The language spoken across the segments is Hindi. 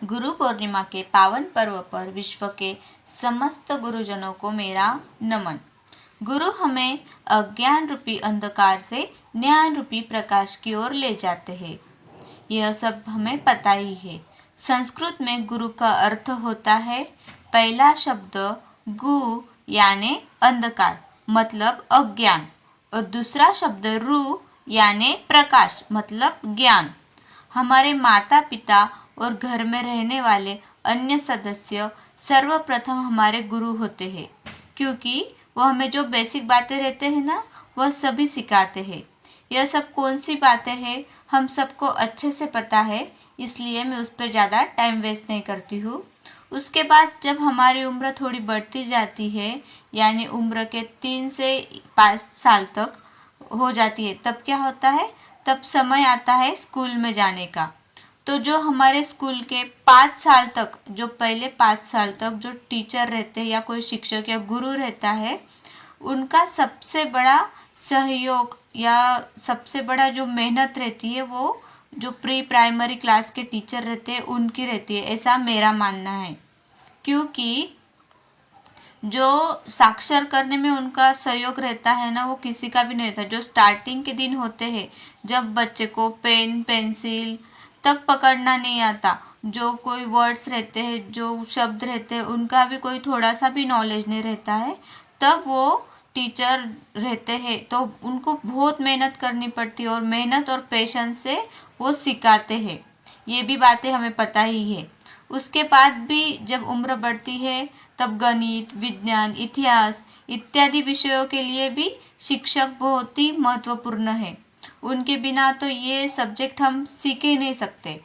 गुरु पूर्णिमा के पावन पर्व पर विश्व के समस्त गुरुजनों को मेरा नमन। गुरु हमें अज्ञान रूपी अंधकार से ज्ञान रूपी प्रकाश की ओर ले जाते हैं। यह सब हमें पता ही है। संस्कृत में गुरु का अर्थ होता है, पहला शब्द गु यानी अंधकार मतलब अज्ञान और दूसरा शब्द रु यानी प्रकाश मतलब ज्ञान। हमारे माता पिता और घर में रहने वाले अन्य सदस्य सर्वप्रथम हमारे गुरु होते हैं, क्योंकि वो हमें जो बेसिक बातें रहते हैं ना वह सभी सिखाते हैं। यह सब कौन सी बातें हैं हम सबको अच्छे से पता है, इसलिए मैं उस पर ज़्यादा टाइम वेस्ट नहीं करती हूँ। उसके बाद जब हमारी उम्र थोड़ी बढ़ती जाती है, यानी उम्र के 3 से 5 साल तक हो जाती है, तब क्या होता है, तब समय आता है स्कूल में जाने का। तो जो हमारे स्कूल के 5 साल तक, जो पहले 5 साल तक जो टीचर रहते हैं या कोई शिक्षक या गुरु रहता है, उनका सबसे बड़ा सहयोग या सबसे बड़ा जो मेहनत रहती है वो जो प्री प्राइमरी क्लास के टीचर रहते हैं उनकी रहती है, ऐसा मेरा मानना है। क्योंकि जो साक्षर करने में उनका सहयोग रहता है ना, वो किसी का भी नहीं रहता। जो स्टार्टिंग के दिन होते हैं, जब बच्चे को पेन पेंसिल तक पकड़ना नहीं आता, जो कोई वर्ड्स रहते हैं, जो शब्द रहते हैं, उनका भी कोई थोड़ा सा भी नॉलेज नहीं रहता है, तब वो टीचर रहते हैं तो उनको बहुत मेहनत करनी पड़ती है और मेहनत और पेशेंस से वो सिखाते हैं। ये भी बातें हमें पता ही है। उसके बाद भी जब उम्र बढ़ती है, तब गणित, विज्ञान, इतिहास इत्यादि विषयों के लिए भी शिक्षक बहुत ही महत्वपूर्ण है। उनके बिना तो ये सब्जेक्ट हम सीख ही नहीं सकते।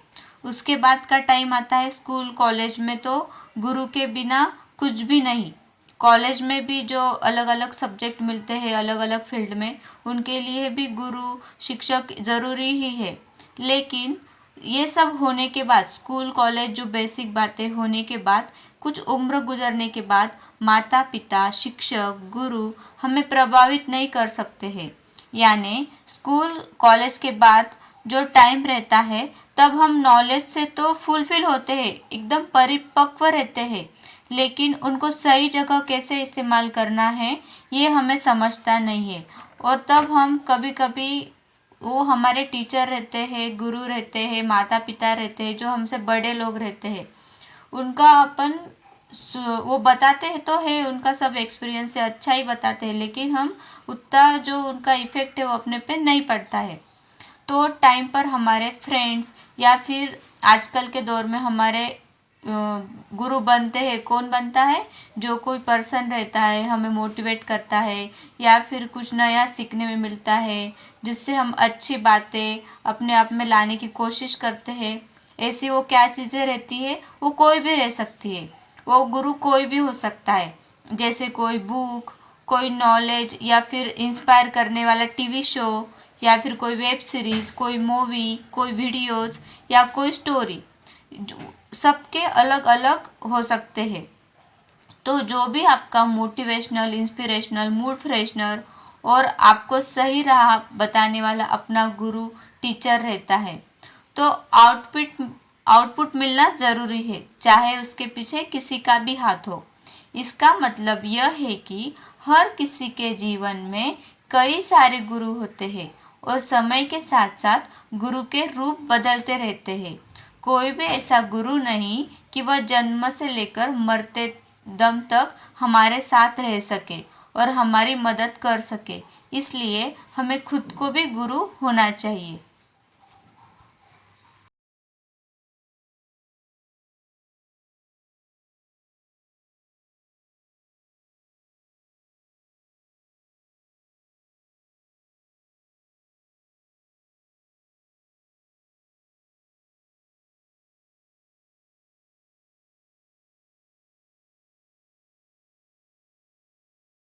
उसके बाद का टाइम आता है स्कूल कॉलेज में, तो गुरु के बिना कुछ भी नहीं। कॉलेज में भी जो अलग अलग सब्जेक्ट मिलते हैं अलग अलग फील्ड में, उनके लिए भी गुरु शिक्षक ज़रूरी ही है। लेकिन ये सब होने के बाद, स्कूल कॉलेज जो बेसिक बातें होने के बाद, कुछ उम्र गुजरने के बाद माता पिता शिक्षक गुरु हमें प्रभावित नहीं कर सकते हैं। यानी स्कूल कॉलेज के बाद जो टाइम रहता है, तब हम नॉलेज से तो फुलफिल होते हैं, एकदम परिपक्व रहते हैं, लेकिन उनको सही जगह कैसे इस्तेमाल करना है ये हमें समझता नहीं है। और तब हम कभी कभी, वो हमारे टीचर रहते हैं, गुरु रहते हैं, माता पिता रहते हैं, जो हमसे बड़े लोग रहते हैं, उनका अपन वो बताते हैं तो है, उनका सब एक्सपीरियंस से अच्छा ही बताते हैं, लेकिन हम उतना जो उनका इफ़ेक्ट है वो अपने पे नहीं पड़ता है। तो टाइम पर हमारे फ्रेंड्स या फिर आजकल के दौर में हमारे गुरु बनते हैं। कौन बनता है? जो कोई पर्सन रहता है, हमें मोटिवेट करता है या फिर कुछ नया सीखने में मिलता है, जिससे हम अच्छी बातें अपने आप में लाने की कोशिश करते हैं। ऐसी वो क्या चीज़ें रहती है, वो कोई भी रह सकती है, वो गुरु कोई भी हो सकता है। जैसे कोई बुक, कोई नॉलेज या फिर इंस्पायर करने वाला टीवी शो या फिर कोई वेब सीरीज़, कोई मूवी, कोई वीडियोज़ या कोई स्टोरी, सबके अलग अलग हो सकते हैं। तो जो भी आपका मोटिवेशनल, इंस्पिरेशनल, मूड फ्रेशनर और आपको सही राह बताने वाला अपना गुरु टीचर रहता है, तो आउटपुट मिलना ज़रूरी है, चाहे उसके पीछे किसी का भी हाथ हो। इसका मतलब यह है कि हर किसी के जीवन में कई सारे गुरु होते हैं और समय के साथ साथ गुरु के रूप बदलते रहते हैं। कोई भी ऐसा गुरु नहीं कि वह जन्म से लेकर मरते दम तक हमारे साथ रह सके और हमारी मदद कर सके। इसलिए हमें खुद को भी गुरु होना चाहिए।